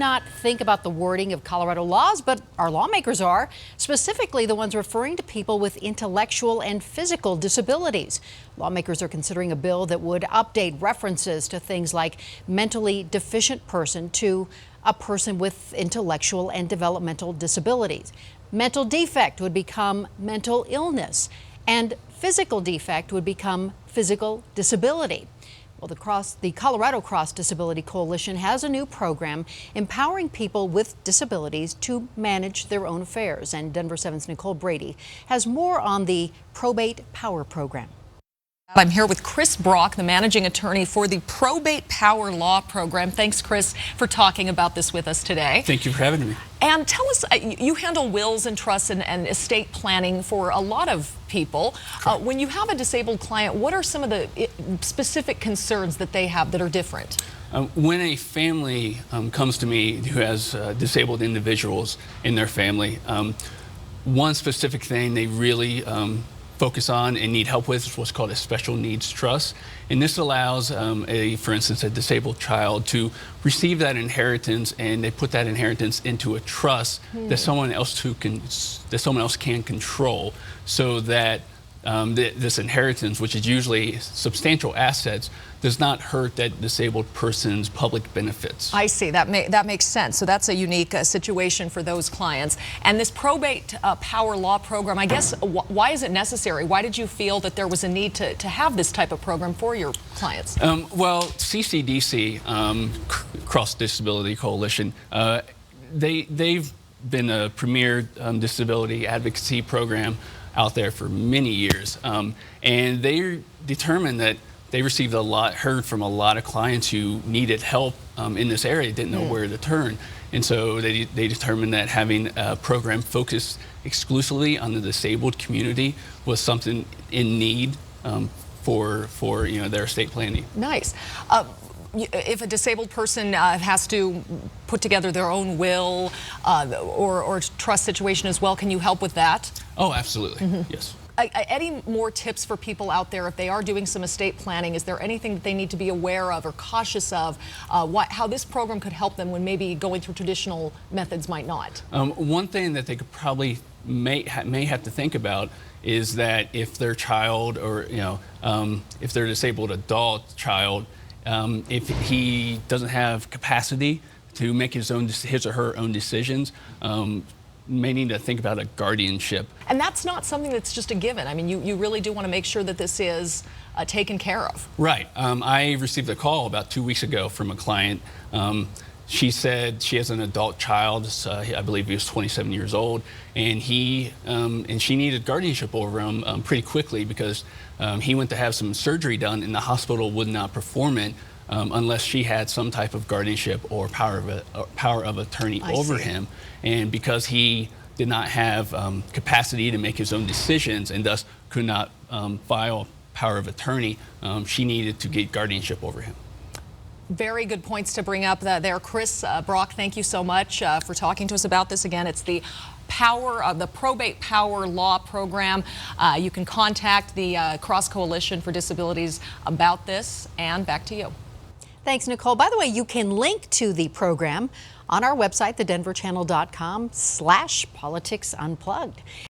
not think about the wording of Colorado laws, but our lawmakers are, specifically the ones referring to people with intellectual and physical disabilities. Lawmakers are considering a bill that would update references to things like mentally deficient person to a person with intellectual and developmental disabilities. Mental defect would become mental illness, and physical defect would become physical disability. Well, the Colorado Cross Disability Coalition has a new program empowering people with disabilities to manage their own affairs. And Denver 7's Nicole Brady has more on the Probate Power program. I'm here with Chris Brock, the managing attorney for the Probate Power Law Program. Thanks, Chris, for talking about this with us today. Thank you for having me. And tell us, you handle wills and trusts and estate planning for a lot of people. When you have a disabled client, what are some of the specific concerns that they have that are different? When a family comes to me who has disabled individuals in their family, one specific thing they really focus on and need help with is what's called a special needs trust. And this allows, for instance, a disabled child to receive that inheritance, and they put that inheritance into a trust that someone else can control, so that this inheritance, which is usually substantial assets, does not hurt that disabled person's public benefits. I see. That makes sense. So that's a unique situation for those clients. And this Probate Power Law Program, I guess, why is it necessary? Why did you feel that there was a need to have this type of program for your clients? Well, CCDC, Cross Disability Coalition, they've been a premier disability advocacy program out there for many years, and they determined that they received heard from a lot of clients who needed help in this area, didn't know where to turn, and so they determined that having a program focused exclusively on the disabled community was something in need for their estate planning. Nice. If a disabled person has to put together their own will or trust situation as well, can you help with that? Oh, absolutely. Yes. Any more tips for people out there if they are doing some estate planning? Is there anything that they need to be aware of or cautious of, how this program could help them when maybe going through traditional methods might not? One thing that they could probably may have to think about is that if their child, or if their disabled adult child, if he doesn't have capacity to make his or her own decisions, may need to think about a guardianship. And that's not something that's just a given. I mean, you really do want to make sure that this is taken care of. Right. I received a call about 2 weeks ago from a client. She said she has an adult child. I believe he was 27 years old, and she needed guardianship over him pretty quickly because he went to have some surgery done, and the hospital would not perform it unless she had some type of guardianship or power of attorney over him. And because he did not have capacity to make his own decisions and thus could not file power of attorney, she needed to get guardianship over him. Very good points to bring up there. Chris Brock, thank you so much for talking to us about this. Again, it's the Probate Power Law Program. You can contact the Cross Coalition for Disabilities about this. And back to you. Thanks, Nicole. By the way, you can link to the program on our website, thedenverchannel.com/politicsunplugged.